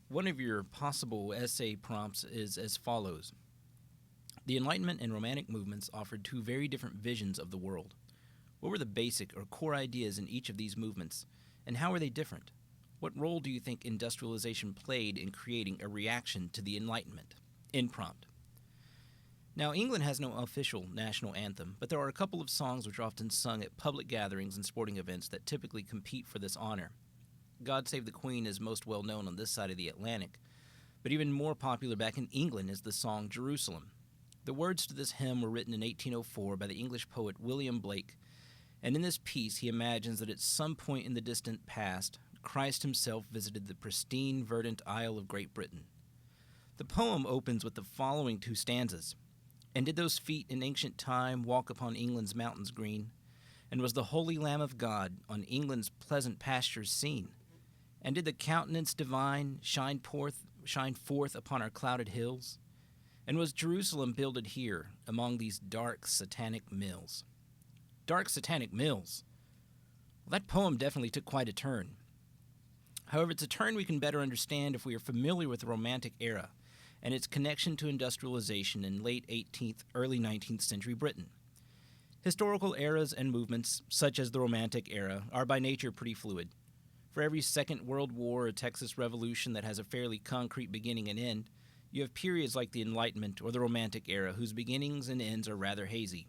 One of your possible essay prompts is as follows. The Enlightenment and Romantic movements offered two very different visions of the world. What were the basic or core ideas in each of these movements, and how are they different? What role do you think industrialization played in creating a reaction to the Enlightenment? End prompt. Now, England has no official national anthem, but there are a couple of songs which are often sung at public gatherings and sporting events that typically compete for this honor. God Save the Queen is most well known on this side of the Atlantic, but even more popular back in England is the song Jerusalem. The words to this hymn were written in 1804 by the English poet William Blake, and in this piece he imagines that at some point in the distant past, Christ himself visited the pristine, verdant Isle of Great Britain. The poem opens with the following two stanzas. And did those feet in ancient time walk upon England's mountains green? And was the holy Lamb of God on England's pleasant pastures seen? And did the countenance divine shine forth upon our clouded hills? And was Jerusalem builded here among these dark satanic mills? Dark satanic mills? Well, that poem definitely took quite a turn. However, it's a turn we can better understand if we are familiar with the Romantic era and its connection to industrialization in late 18th, early 19th century Britain. Historical eras and movements, such as the Romantic era, are by nature pretty fluid. For every Second World War or Texas Revolution that has a fairly concrete beginning and end, you have periods like the Enlightenment or the Romantic era whose beginnings and ends are rather hazy.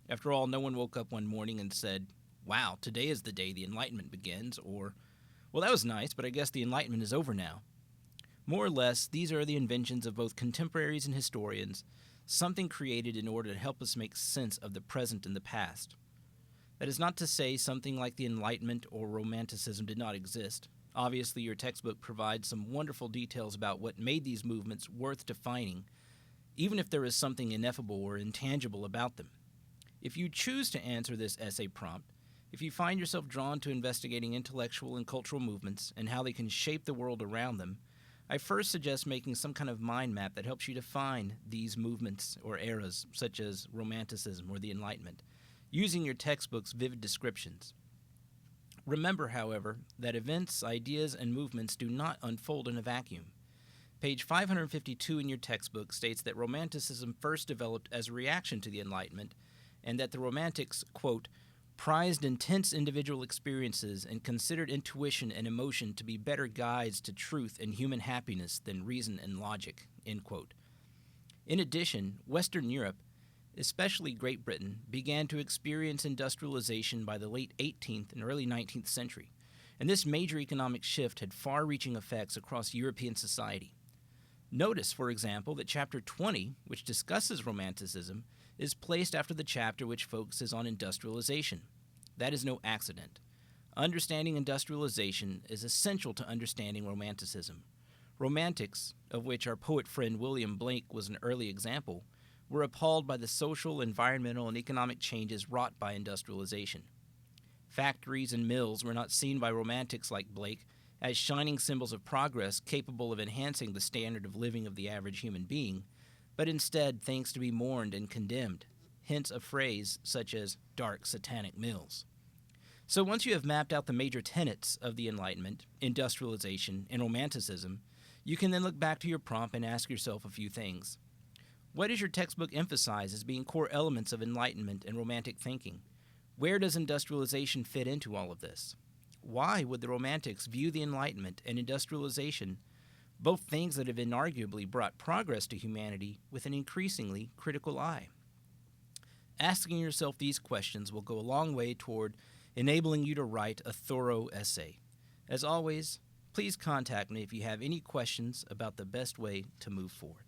After all, no one woke up one morning and said, "Wow, today is the day the Enlightenment begins," or, "Well, that was nice, but I guess the Enlightenment is over now." More or less, these are the inventions of both contemporaries and historians, something created in order to help us make sense of the present and the past. That is not to say something like the Enlightenment or Romanticism did not exist. Obviously, your textbook provides some wonderful details about what made these movements worth defining, even if there is something ineffable or intangible about them. If you choose to answer this essay prompt, if you find yourself drawn to investigating intellectual and cultural movements and how they can shape the world around them, I first suggest making some kind of mind map that helps you define these movements or eras, such as Romanticism or the Enlightenment, using your textbook's vivid descriptions. Remember, however, that events, ideas, and movements do not unfold in a vacuum. Page 552 in your textbook states that Romanticism first developed as a reaction to the Enlightenment, and that the Romantics, quote, prized intense individual experiences and considered intuition and emotion to be better guides to truth and human happiness than reason and logic, end quote. In addition, Western Europe, especially Great Britain, began to experience industrialization by the late 18th and early 19th century, and this major economic shift had far-reaching effects across European society. Notice, for example, that Chapter 20, which discusses Romanticism, is placed after the chapter which focuses on industrialization. That is no accident. Understanding industrialization is essential to understanding Romanticism. Romantics, of which our poet friend William Blake was an early example, were appalled by the social, environmental, and economic changes wrought by industrialization. Factories and mills were not seen by Romantics like Blake as shining symbols of progress capable of enhancing the standard of living of the average human being, but instead things to be mourned and condemned, hence a phrase such as dark satanic mills. So once you have mapped out the major tenets of the Enlightenment, industrialization, and Romanticism, you can then look back to your prompt and ask yourself a few things. What does your textbook emphasize as being core elements of Enlightenment and Romantic thinking? Where does industrialization fit into all of this? Why would the Romantics view the Enlightenment and industrialization, both things that have inarguably brought progress to humanity, with an increasingly critical eye? Asking yourself these questions will go a long way toward enabling you to write a thorough essay. As always, please contact me if you have any questions about the best way to move forward.